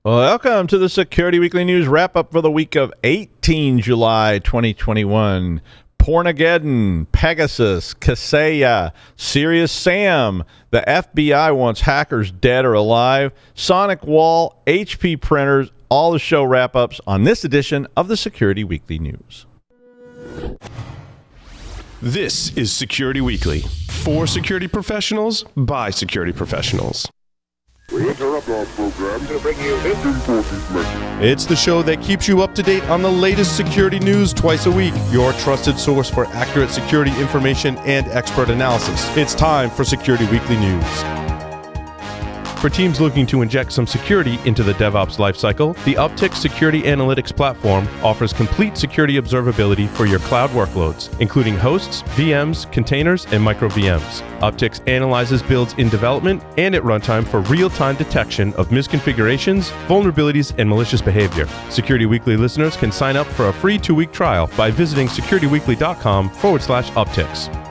Welcome to the Security Weekly News wrap-up for the week of 18 July 2021. Pornageddon, Pegasus, Kaseya, SeriousSam, the FBI wants hackers dead or alive, Sonic Wall, HP printers, all the show wrap-ups on this edition of the Security Weekly News. This is Security Weekly, for security professionals, by security professionals. We interrupt our program to bring you this important message. It's the show that keeps you up to date on the latest security news twice a week. Your trusted source for accurate security information and expert analysis. It's time for Security Weekly News. For teams looking to inject some security into the DevOps lifecycle, the Uptick Security Analytics platform offers complete security observability for your cloud workloads, including hosts, VMs, containers, and micro VMs. Uptick analyzes builds in development and at runtime for real-time detection of misconfigurations, vulnerabilities, and malicious behavior. Security Weekly listeners can sign up for a free 2-week trial by visiting securityweekly.com/upticks.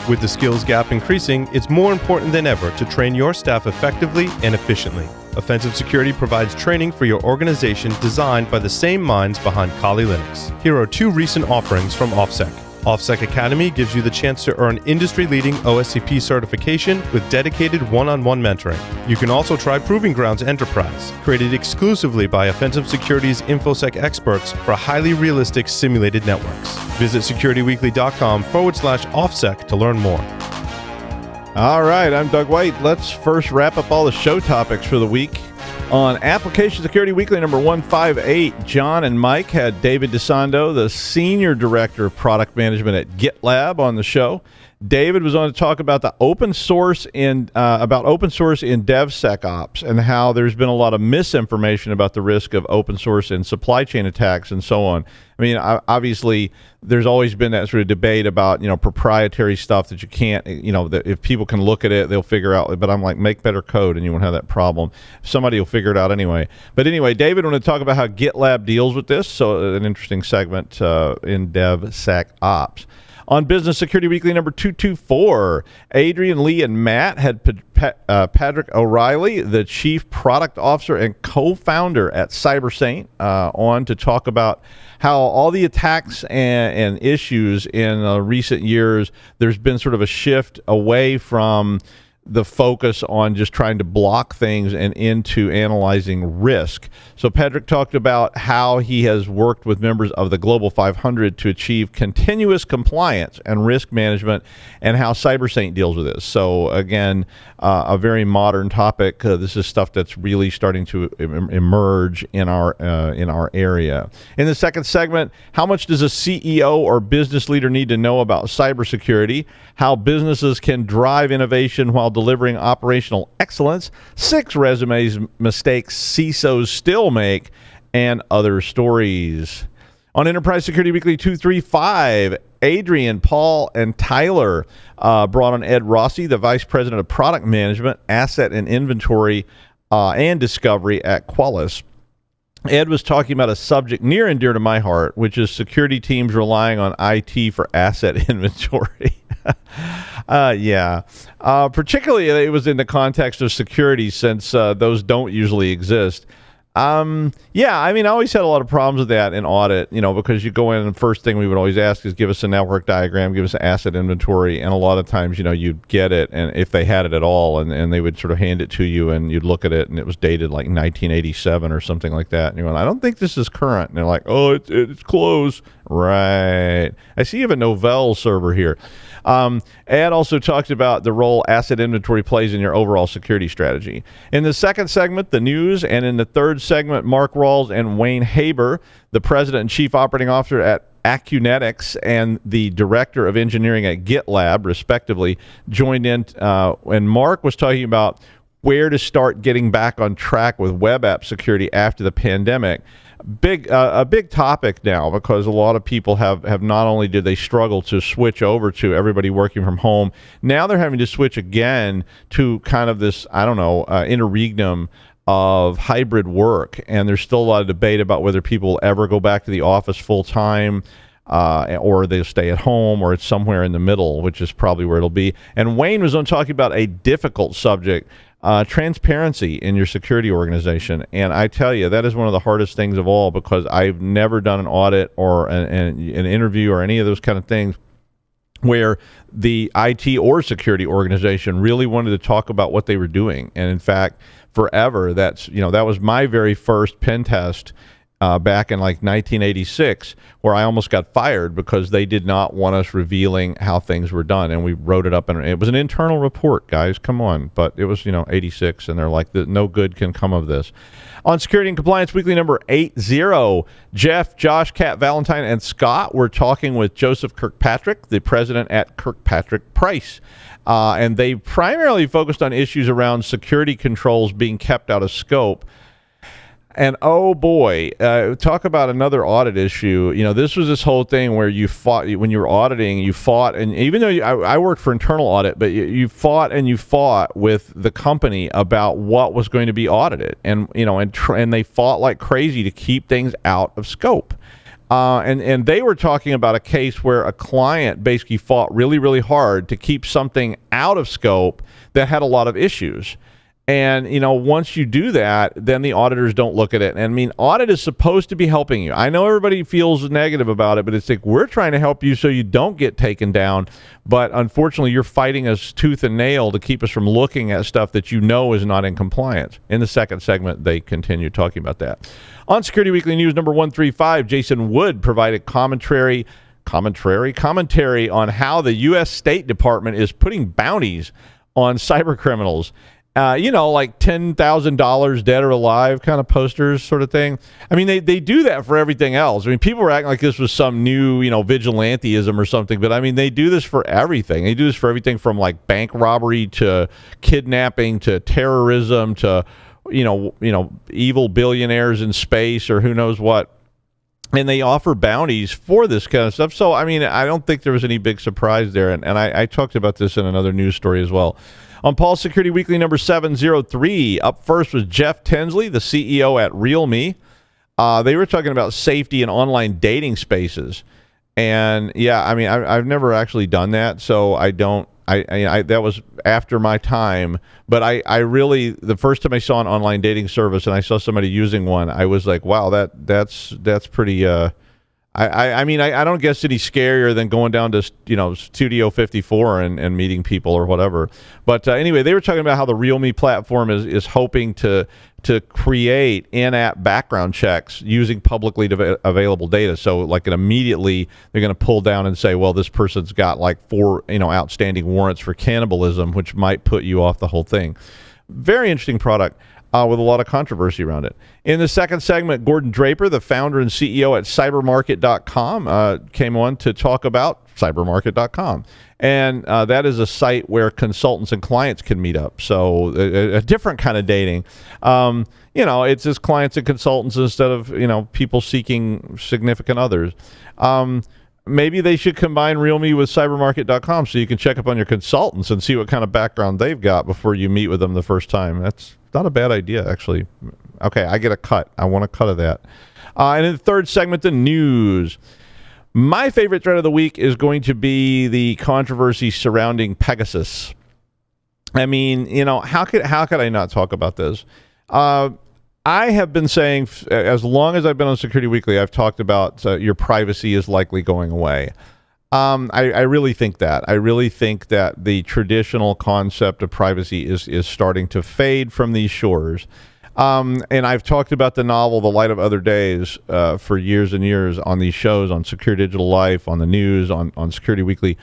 With the skills gap increasing, it's more important than ever to train your staff effectively and efficiently. Offensive Security provides training for your organization designed by the same minds behind Kali Linux. Here are 2 recent offerings from OffSec. OffSec Academy gives you the chance to earn industry-leading OSCP certification with dedicated one-on-one mentoring. You can also try Proving Grounds Enterprise, created exclusively by Offensive Security's InfoSec experts for highly realistic simulated networks. Visit securityweekly.com/offsec to learn more. All right, I'm Doug White. Let's first wrap up all the show topics for the week. On Application Security Weekly number 158, John and Mike had David DeSando, the Senior Director of Product Management at GitLab, on the show. David was on to talk about the open source in DevSecOps and how there's been a lot of misinformation about the risk of open source and supply chain attacks and so on. I mean, obviously, there's always been that sort of debate about, proprietary stuff that you can't, that if people can look at it, they'll figure out. But I'm like, make better code and you won't have that problem. Somebody will figure it out anyway. But anyway, David wanted to talk about how GitLab deals with this. So an interesting segment in DevSecOps. On Business Security Weekly number 224, Adrian, Lee, and Matt had Patrick O'Reilly, the Chief Product Officer and co-founder at CyberSaint, on to talk about how all the attacks and issues in recent years, there's been sort of a shift away from the focus on just trying to block things and into analyzing risk. So Patrick talked about how he has worked with members of the Global 500 to achieve continuous compliance and risk management, and how CyberSaint deals with this. So again, a very modern topic. This is stuff that's really starting to emerge in our area. In the second segment, how much does a CEO or business leader need to know about cybersecurity? How businesses can drive innovation while delivering operational excellence, 6 mistakes CISOs still make, and other stories. On Enterprise Security Weekly 235, Adrian, Paul, and Tyler brought on Ed Rossi, the Vice President of Product Management, Asset and Inventory, and Discovery at Qualys. Ed was talking about a subject near and dear to my heart, which is security teams relying on IT for asset inventory. Particularly it was in the context of security, since those don't usually exist. I always had a lot of problems with that in audit, because you go in and the first thing we would always ask is give us a network diagram, give us an asset inventory. And a lot of times, you'd get it, and if they had it at all, and they would sort of hand it to you and you'd look at it and it was dated like 1987 or something like that. And you're like, I don't think this is current. And they're like, oh, it's closed. Right. I see you have a Novell server here. Ed also talked about the role asset inventory plays in your overall security strategy. In the second segment, the news, and in the third segment, Mark Rawls and Wayne Haber, the President and Chief Operating Officer at Acunetics and the Director of Engineering at GitLab, respectively, joined in, and Mark was talking about where to start getting back on track with web app security after the pandemic. A big topic now, because a lot of people have not only did they struggle to switch over to everybody working from home, now they're having to switch again to kind of this, interregnum of hybrid work. And there's still a lot of debate about whether people will ever go back to the office full time, or they'll stay at home, or it's somewhere in the middle, which is probably where it'll be. And Wayne was on talking about a difficult subject, transparency in your security organization. And I tell you, that is one of the hardest things of all, because I've never done an audit or an interview or any of those kind of things where the IT or security organization really wanted to talk about what they were doing. And in fact, forever, that was my very first pen test back in like 1986, where I almost got fired because they did not want us revealing how things were done. And we wrote it up, and it was an internal report, guys, come on. But it was, 86, and they're like, no good can come of this. On Security and Compliance Weekly number 80, Jeff, Josh, Kat, Valentine, and Scott were talking with Joseph Kirkpatrick, the president at Kirkpatrick Price. And they primarily focused on issues around security controls being kept out of scope. And oh boy, talk about another audit issue. This was this whole thing where you fought, when you were auditing, you fought, and even though I worked for internal audit, but you fought with the company about what was going to be audited, and they fought like crazy to keep things out of scope. And they were talking about a case where a client basically fought really, really hard to keep something out of scope that had a lot of issues. And, once you do that, then the auditors don't look at it. And I mean, audit is supposed to be helping you. I know everybody feels negative about it, but it's like, we're trying to help you so you don't get taken down. But unfortunately, you're fighting us tooth and nail to keep us from looking at stuff that is not in compliance. In the second segment, they continue talking about that. On Security Weekly News number 135, Jason Wood provided commentary on how the U.S. State Department is putting bounties on cyber criminals. Like $10,000 dead or alive kind of posters sort of thing. I mean, they do that for everything else. I mean, people were acting like this was some new, vigilanteism or something, but I mean, they do this for everything. They do this for everything from like bank robbery to kidnapping to terrorism to, evil billionaires in space or who knows what. And they offer bounties for this kind of stuff. So, I mean, I don't think there was any big surprise there. And I talked about this in another news story as well. On Paul's Security Weekly number 703, up first was Jeff Tinsley, the CEO at RealMe. They were talking about safety in online dating spaces. And, yeah, I mean, I've never actually done that, so I don't. That was after my time, but I really, the first time I saw an online dating service and I saw somebody using one, I was like, wow, that's pretty. I mean, I don't guess any scarier than going down to Studio 54 and meeting people or whatever. But anyway, they were talking about how the RealMe platform is hoping to create in-app background checks using publicly available data. So like immediately they're going to pull down and say, well, this person's got like 4 outstanding warrants for cannibalism, which might put you off the whole thing. Very interesting product. With a lot of controversy around it. In the second segment, Gordon Draper, the founder and CEO at cybermarket.com, came on to talk about cybermarket.com. And that is a site where consultants and clients can meet up. So a different kind of dating. It's just clients and consultants instead of, people seeking significant others. Maybe they should combine RealMe with cybermarket.com so you can check up on your consultants and see what kind of background they've got before you meet with them the first time. That's not a bad idea, actually. Okay, I get a cut. I want a cut of that. And in the third segment, the news. My favorite thread of the week is going to be the controversy surrounding Pegasus. I mean, how could I not talk about this? I have been saying, as long as I've been on Security Weekly, I've talked about your privacy is likely going away. I really think that. I really think that the traditional concept of privacy is starting to fade from these shores. And I've talked about the novel The Light of Other Days for years and years on these shows, on Secure Digital Life, on the news, on Security Weekly,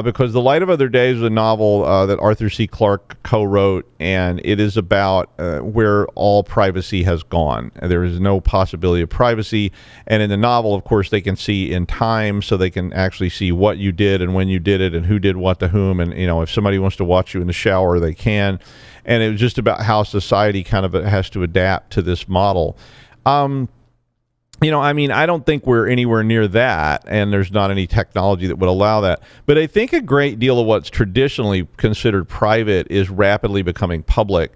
because The Light of Other Days is a novel that Arthur C. Clarke co-wrote, and it is about where all privacy has gone. There is no possibility of privacy. And in the novel, of course, they can see in time, so they can actually see what you did and when you did it and who did what to whom. And, if somebody wants to watch you in the shower, they can. And it was just about how society kind of has to adapt to this model. I don't think we're anywhere near that, and there's not any technology that would allow that. But I think a great deal of what's traditionally considered private is rapidly becoming public.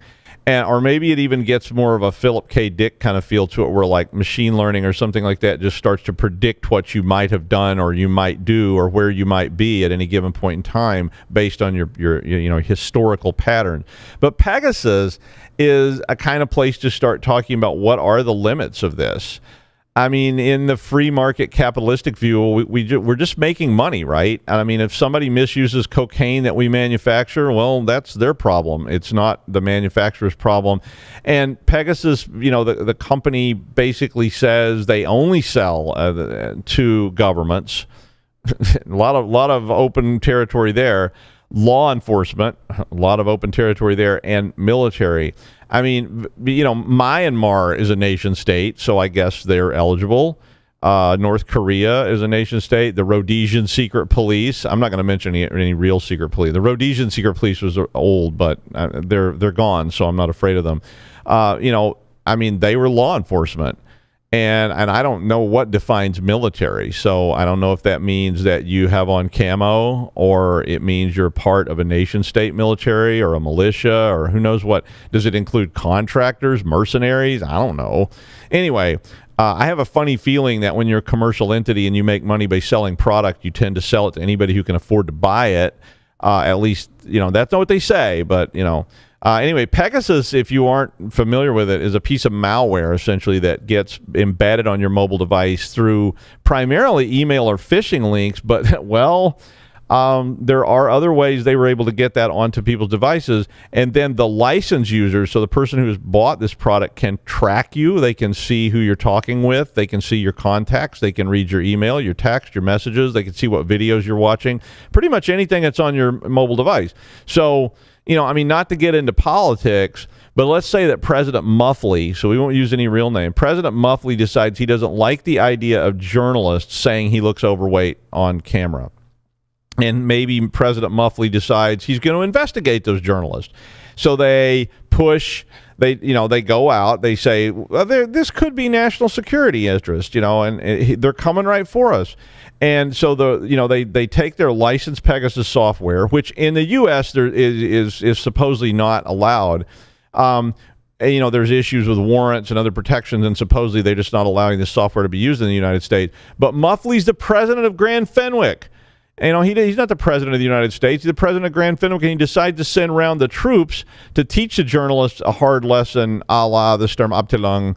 And, or maybe it even gets more of a Philip K. Dick kind of feel to it, where like machine learning or something like that just starts to predict what you might have done or you might do or where you might be at any given point in time based on your historical pattern. But Pegasus is a kind of place to start talking about what are the limits of this. I mean, in the free market capitalistic view, we're just making money, right? I mean, if somebody misuses cocaine that we manufacture, well, that's their problem. It's not the manufacturer's problem. And Pegasus, the company basically says they only sell to governments. a lot of open territory there. Law enforcement, a lot of open territory there, and military. I mean, Myanmar is a nation state, so I guess they're eligible. North Korea is a nation state. The Rhodesian secret police. I'm not going to mention any real secret police. The Rhodesian secret police was old, but they're gone, so I'm not afraid of them. They were law enforcement. And I don't know what defines military, so I don't know if that means that you have on camo or it means you're part of a nation-state military or a militia or who knows what. Does it include contractors, mercenaries? I don't know. Anyway, I have a funny feeling that when you're a commercial entity and you make money by selling product, you tend to sell it to anybody who can afford to buy it. At least, that's not what they say, but, anyway, Pegasus, if you aren't familiar with it, is a piece of malware, essentially, that gets embedded on your mobile device through primarily email or phishing links. But, there are other ways they were able to get that onto people's devices. And then the licensed user, so the person who has bought this product, can track you. They can see who you're talking with. They can see your contacts. They can read your email, your text, your messages. They can see what videos you're watching. Pretty much anything that's on your mobile device. So, not to get into politics, but let's say that President Muffley, so we won't use any real name, President Muffley decides he doesn't like the idea of journalists saying he looks overweight on camera. And maybe President Muffley decides he's going to investigate those journalists. So they go out, they say, well, this could be national security interest, and they're coming right for us. And so they take their licensed Pegasus software, which in the U.S. there is supposedly not allowed. There's issues with warrants and other protections, and supposedly they're just not allowing this software to be used in the United States. But Muffley's the president of Grand Fenwick. He's not the president of the United States. He's the president of Grand Fenwick, and he decides to send around the troops to teach the journalists a hard lesson, a la the Sturmabteilung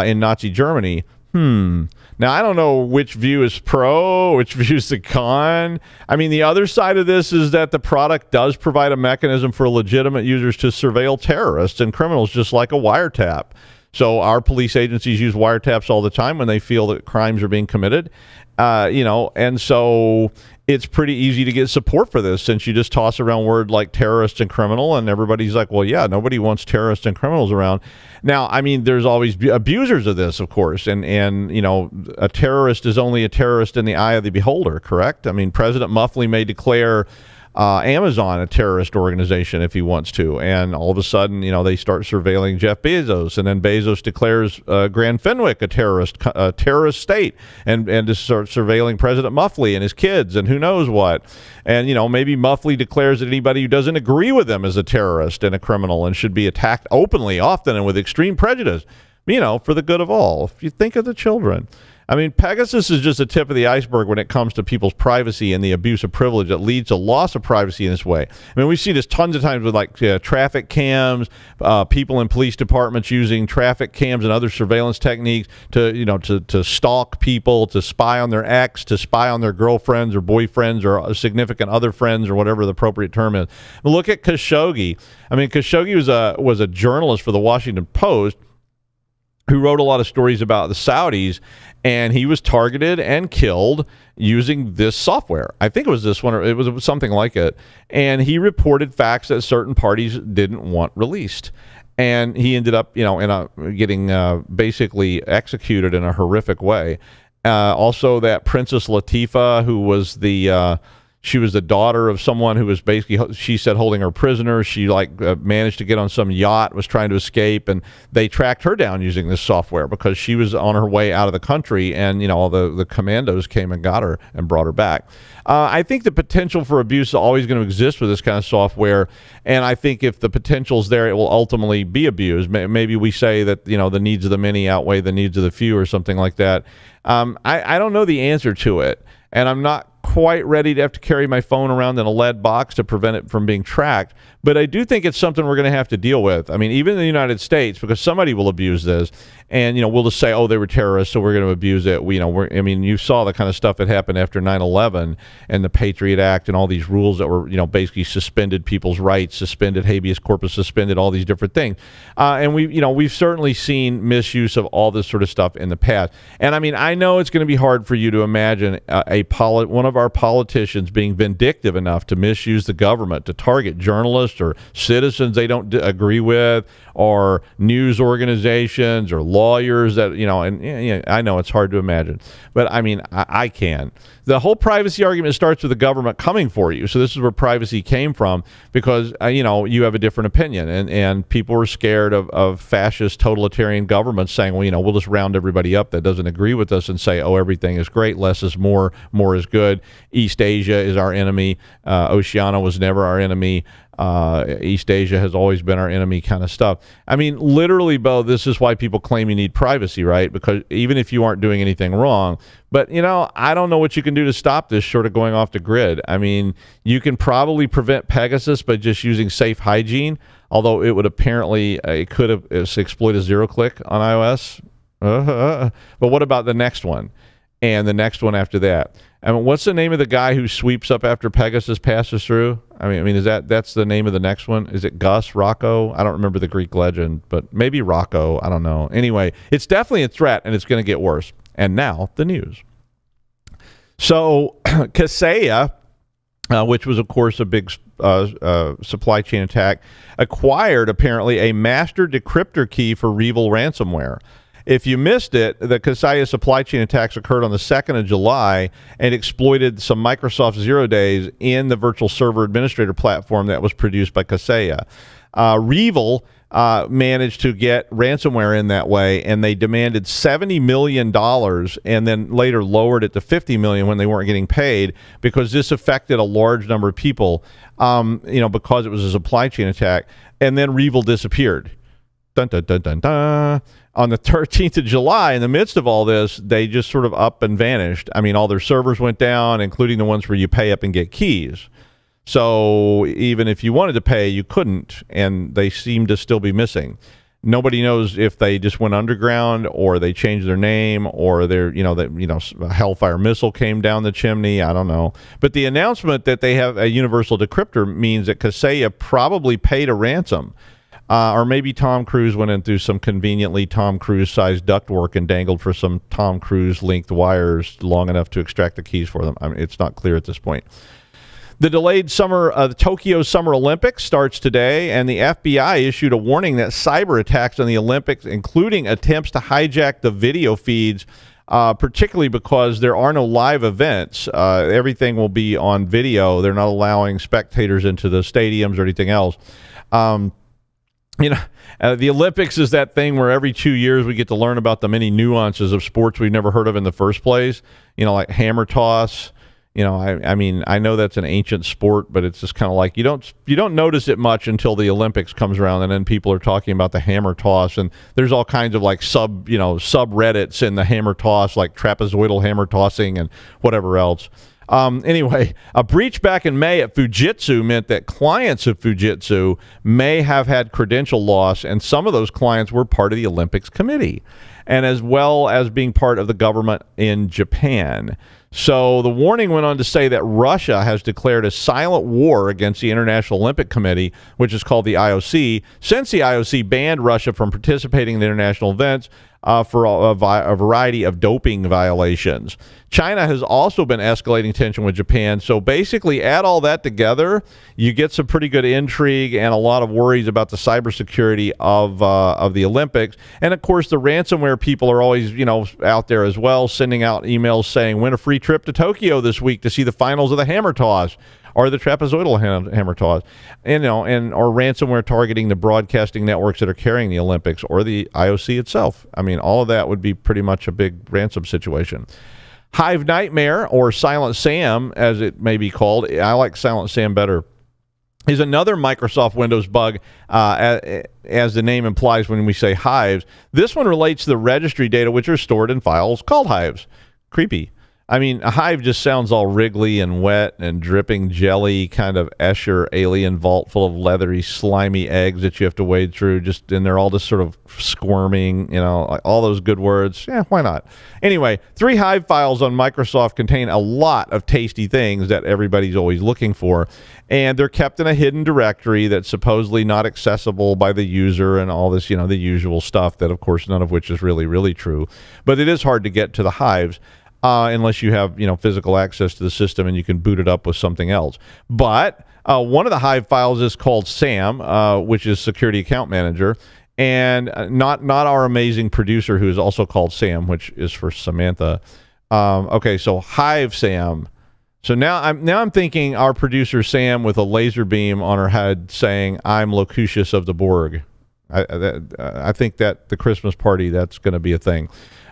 in Nazi Germany. Now, I don't know which view is pro, which view is the con. I mean, the other side of this is that the product does provide a mechanism for legitimate users to surveil terrorists and criminals, just like a wiretap. So our police agencies use wiretaps all the time when they feel that crimes are being committed, and so it's pretty easy to get support for this, since you just toss around word like terrorist and criminal, and everybody's like, well, yeah, nobody wants terrorists and criminals around. Now, I mean, there's always abusers of this, of course, and a terrorist is only a terrorist in the eye of the beholder, correct? I mean, President Muffley may declare Amazon a terrorist organization if he wants to, and all of a sudden, they start surveilling Jeff Bezos, and then Bezos declares Grand Fenwick a terrorist state, and just starts surveilling President Muffley and his kids, and who knows what. And maybe Muffley declares that anybody who doesn't agree with him is a terrorist and a criminal and should be attacked openly, often, and with extreme prejudice, for the good of all. If you think of the children. I mean, Pegasus is just a tip of the iceberg when it comes to people's privacy and the abuse of privilege that leads to loss of privacy in this way. I mean, we see this tons of times with traffic cams, people in police departments using traffic cams and other surveillance techniques to stalk people, to spy on their ex, to spy on their girlfriends or boyfriends or significant other friends or whatever the appropriate term is. Look at Khashoggi. I mean, Khashoggi was a journalist for the Washington Post who wrote a lot of stories about the Saudis, and he was targeted and killed using this software. I think it was this one, or it was something like it. And he reported facts that certain parties didn't want released. And he ended up, getting basically executed in a horrific way. Also, that Princess Latifah, who was the She was the daughter of someone who was basically, she said, holding her prisoner. She managed to get on some yacht, was trying to escape, and they tracked her down using this software because she was on her way out of the country, and all the commandos came and got her and brought her back. I think the potential for abuse is always going to exist with this kind of software, and I think if the potential's there, it will ultimately be abused. Maybe we say that the needs of the many outweigh the needs of the few or something like that. I don't know the answer to it, and I'm not quite ready to have to carry my phone around in a lead box to prevent it from being tracked. But I do think it's something we're going to have to deal with. I mean, even in the United States, because somebody will abuse this, and we'll just say, oh, they were terrorists, so we're going to abuse it. You saw the kind of stuff that happened after 9/11 and the Patriot Act and all these rules that were, basically suspended people's rights, suspended habeas corpus, suspended all these different things. And we've certainly seen misuse of all this sort of stuff in the past. And I know it's going to be hard for you to imagine one of our politicians being vindictive enough to misuse the government to target journalists or citizens they don't agree with, or news organizations or lawyers that I know it's hard to imagine, but I can. The whole privacy argument starts with the government coming for you. So this is where privacy came from, because you have a different opinion, and people were scared of fascist totalitarian governments saying, well, we'll just round everybody up that doesn't agree with us and say, oh, everything is great, less is more is good. East Asia is our enemy. Oceania was never our enemy. East Asia has always been our enemy, kind of stuff. Literally, Bo, this is why people claim you need privacy, right? Because even if you aren't doing anything wrong, but I don't know what you can do to stop this short of going off the grid. You can probably prevent Pegasus by just using safe hygiene, although it would apparently, it could have exploited zero-click on iOS. But what about the next one? And the next one after that? What's the name of the guy who sweeps up after Pegasus passes through? Is that's the name of the next one? Is it Gus, Rocco? I don't remember the Greek legend, but maybe Rocco. I don't know. Anyway, it's definitely a threat, and it's going to get worse. And now the news. So Kaseya, which was, of course, a big supply chain attack, acquired apparently a master decryptor key for REvil ransomware. If you missed it, the Kaseya supply chain attacks occurred on the 2nd of July and exploited some Microsoft 0 days in the virtual server administrator platform that was produced by Kaseya. REvil managed to get ransomware in that way, and they demanded $70 million and then later lowered it to $50 million when they weren't getting paid, because this affected a large number of people, because it was a supply chain attack. And then REvil disappeared. Dun, dun, dun, dun, dun. On the 13th of July, in the midst of all this, they just sort of up and vanished. All their servers went down, including the ones where you pay up and get keys. So even if you wanted to pay, you couldn't, and they seem to still be missing. Nobody knows if they just went underground, or they changed their name, or a Hellfire missile came down the chimney. I don't know. But the announcement that they have a universal decryptor means that Kaseya probably paid a ransom. Or maybe Tom Cruise went in through some conveniently Tom Cruise-sized ductwork and dangled for some Tom Cruise-linked wires long enough to extract the keys for them. It's not clear at this point. The delayed the Tokyo Summer Olympics starts today, and the FBI issued a warning that cyber attacks on the Olympics, including attempts to hijack the video feeds, particularly because there are no live events. Everything will be on video. They're not allowing spectators into the stadiums or anything else. The Olympics is that thing where every 2 years we get to learn about the many nuances of sports we've never heard of in the first place. Like hammer toss. I know that's an ancient sport, but it's just kind of like you don't notice it much until the Olympics comes around, and then people are talking about the hammer toss, and there's all kinds of subreddits in the hammer toss, like trapezoidal hammer tossing and whatever else. Anyway, a breach back in May at Fujitsu meant that clients of Fujitsu may have had credential loss, and some of those clients were part of the Olympics committee, and as well as being part of the government in Japan. So the warning went on to say that Russia has declared a silent war against the International Olympic Committee, which is called the IOC. Since the IOC banned Russia from participating in the international events, for a variety of doping violations. China has also been escalating tension with Japan. So basically, add all that together, you get some pretty good intrigue and a lot of worries about the cybersecurity of the Olympics. And of course, the ransomware people are always, out there as well, sending out emails saying, win a free trip to Tokyo this week to see the finals of the hammer toss or the trapezoidal hammer toss, or ransomware targeting the broadcasting networks that are carrying the Olympics or the IOC itself. I mean, all of that would be pretty much a big ransom situation. Hive Nightmare, or Silent Sam, as it may be called, I like Silent Sam better, is another Microsoft Windows bug, as the name implies when we say hives. This one relates to the registry data, which are stored in files called hives. Creepy. I mean, a hive just sounds all wriggly and wet and dripping jelly, kind of Escher alien vault full of leathery, slimy eggs that you have to wade through. And they're all just sort of squirming, like all those good words. Yeah, why not? Anyway, 3 hive files on Microsoft contain a lot of tasty things that everybody's always looking for. And they're kept in a hidden directory that's supposedly not accessible by the user and all this, the usual stuff that, of course, none of which is really, really true. But it is hard to get to the hives. Unless you have, physical access to the system and you can boot it up with something else. But one of the Hive files is called SAM, which is Security Account Manager, and not our amazing producer who is also called Sam, which is for Samantha. Okay, so Hive SAM. So now I'm thinking our producer Sam with a laser beam on her head saying, "I'm Locutus of the Borg." I think that the Christmas party, that's going to be a thing.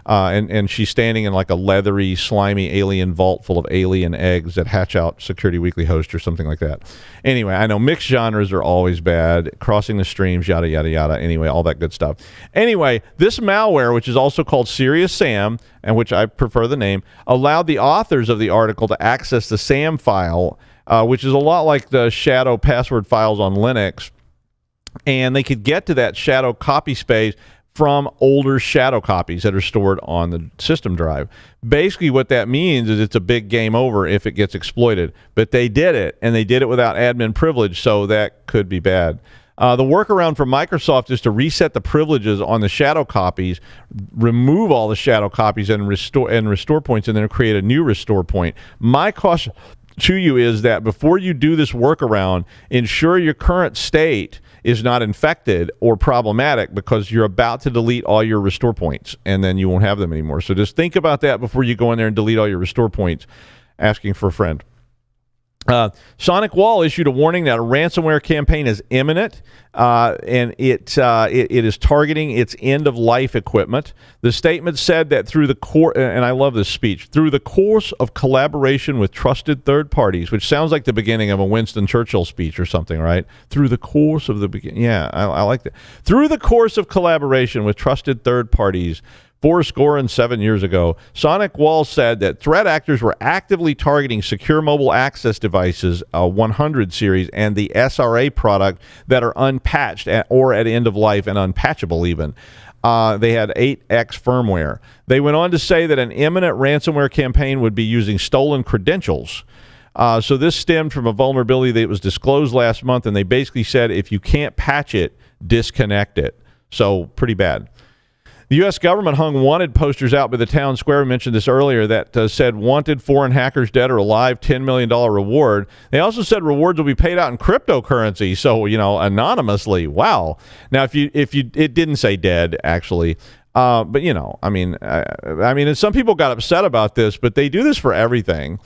And she's standing in like a leathery, slimy alien vault full of alien eggs that hatch out Security Weekly host or something like that. Anyway, I know mixed genres are always bad. Crossing the streams, yada, yada, yada. Anyway, all that good stuff. Anyway, this malware, which is also called SeriousSam, and which I prefer the name, allowed the authors of the article to access the SAM file, which is a lot like the shadow password files on Linux. And they could get to that shadow copy space from older shadow copies that are stored on the system drive. Basically, what that means is it's a big game over if it gets exploited. But they did it, and they did it without admin privilege, so that could be bad. The workaround for Microsoft is to reset the privileges on the shadow copies, remove all the shadow copies, and restore points, and then create a new restore point. My caution to you is that before you do this workaround, ensure your current state is not infected or problematic, because you're about to delete all your restore points and then you won't have them anymore. So just think about that before you go in there and delete all your restore points. Asking for a friend. Sonic Wall issued a warning that a ransomware campaign is imminent, and it is targeting its end-of-life equipment. The statement said that through the and I love this speech, through the course of collaboration with trusted third parties, which sounds like the beginning of a Winston Churchill speech or something, right? Through the course of the beginning. Yeah, I like that. Through the course of collaboration with trusted third parties, 7 years ago, Sonic Wall said that threat actors were actively targeting secure mobile access devices, 100 series, and the SRA product that are unpatched or at end of life and unpatchable even. They had 8X firmware. They went on to say that an imminent ransomware campaign would be using stolen credentials. So this stemmed from a vulnerability that was disclosed last month, and they basically said if you can't patch it, disconnect it. So pretty bad. The U.S. government hung wanted posters out by the town square. We mentioned this earlier, that said wanted foreign hackers dead or alive, $10 million reward. They also said rewards will be paid out in cryptocurrency, so, anonymously. Wow. Now, if you it didn't say dead, actually. But, and some people got upset about this, but they do this for everything.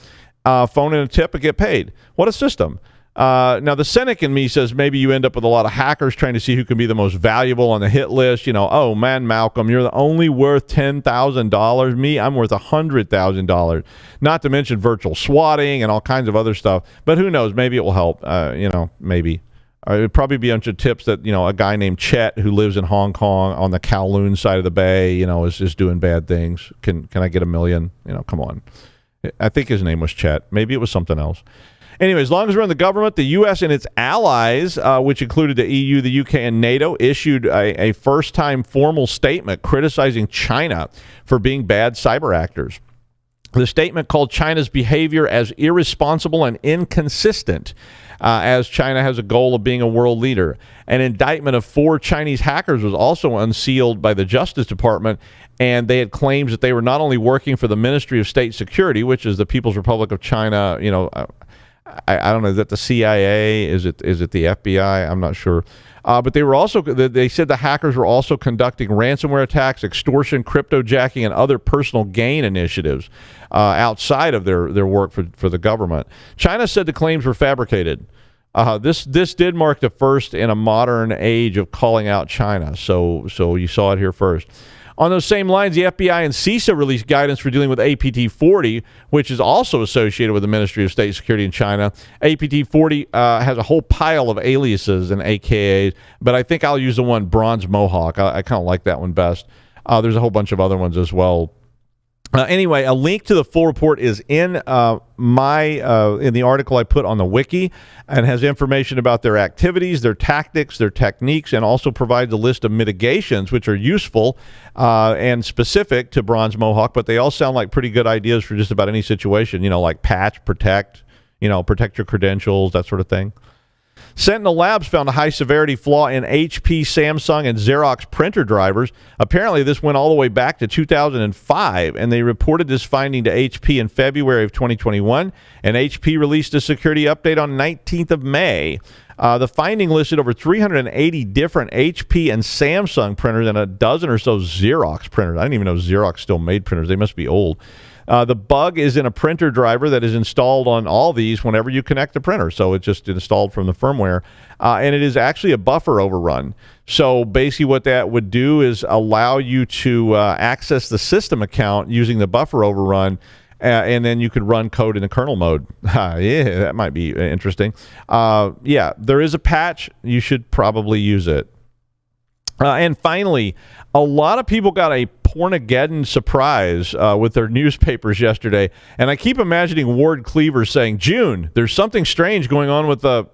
Phone in a tip and get paid. What a system. Now, the cynic in me says maybe you end up with a lot of hackers trying to see who can be the most valuable on the hit list. Oh, man, Malcolm, you're the only worth $10,000. Me, I'm worth $100,000. Not to mention virtual swatting and all kinds of other stuff. But who knows? Maybe it will help. Maybe. It would probably be a bunch of tips that, a guy named Chet who lives in Hong Kong on the Kowloon side of the bay, is doing bad things. Can I get $1 million? Come on. I think his name was Chet. Maybe it was something else. Anyway, as long as we're in the government, the U.S. and its allies, which included the EU, the U.K., and NATO, issued a first-time formal statement criticizing China for being bad cyber actors. The statement called China's behavior as irresponsible and inconsistent, as China has a goal of being a world leader. An indictment of 4 Chinese hackers was also unsealed by the Justice Department, and they had claims that they were not only working for the Ministry of State Security, which is the People's Republic of China, I don't know, is that the CIA? Is it the FBI? I'm not sure. But they said the hackers were also conducting ransomware attacks, extortion, cryptojacking, and other personal gain initiatives outside of their work for the government. China said the claims were fabricated. This did mark the first in a modern age of calling out China. So you saw it here first. On those same lines, the FBI and CISA released guidance for dealing with APT-40, which is also associated with the Ministry of State Security in China. APT-40 has a whole pile of aliases and AKAs, but I think I'll use the one Bronze Mohawk. I kind of like that one best. There's a whole bunch of other ones as well. Anyway, a link to the full report is in in the article I put on the wiki, and has information about their activities, their tactics, their techniques, and also provides a list of mitigations which are useful and specific to Bronze Mohawk, but they all sound like pretty good ideas for just about any situation, like patch, protect, protect your credentials, that sort of thing. Sentinel Labs found a high-severity flaw in HP, Samsung, and Xerox printer drivers. Apparently, this went all the way back to 2005, and they reported this finding to HP in February of 2021, and HP released a security update on 19th of May. The finding listed over 380 different HP and Samsung printers and a dozen or so Xerox printers. I didn't even know Xerox still made printers. They must be old. The bug is in a printer driver that is installed on all these whenever you connect the printer. So it's just installed from the firmware. And it is actually a buffer overrun. So basically what that would do is allow you to access the system account using the buffer overrun. And then you could run code in the kernel mode. Yeah, that might be interesting. Yeah, there is a patch. You should probably use it. And finally, a lot of people got a Pornageddon surprise with their newspapers yesterday. And I keep imagining Ward Cleaver saying, June, there's something strange going on with the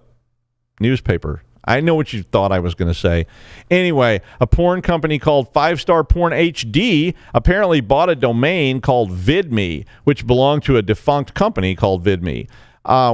newspaper. I know what you thought I was going to say. Anyway, a porn company called 5-Star Porn HD apparently bought a domain called VidMe, which belonged to a defunct company called VidMe.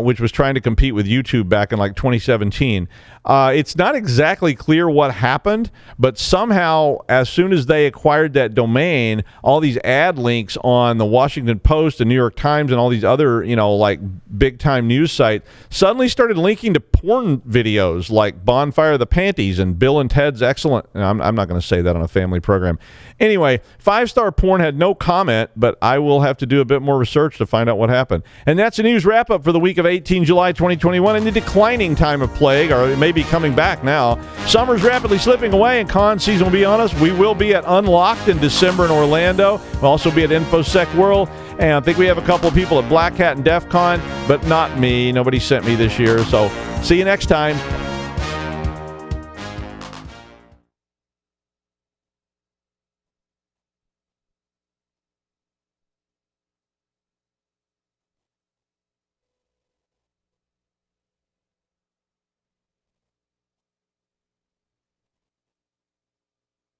Which was trying to compete with YouTube back in like 2017. It's not exactly clear what happened, but somehow as soon as they acquired that domain, all these ad links on the Washington Post, the New York Times, and all these other, like big-time news sites suddenly started linking to porn videos like Bonfire of the Panties and Bill and Ted's Excellent. I'm not going to say that on a family program. Anyway, 5-Star Porn had no comment, but I will have to do a bit more research to find out what happened. And that's a news wrap-up for the week of 18 July 2021 in the declining time of plague, or it may be coming back now. Summer's rapidly slipping away and con season will be on us. We will be at Unlocked in December in Orlando. We'll also be at InfoSec World. And I think we have a couple of people at Black Hat and DEF CON, but not me. Nobody sent me this year. So see you next time.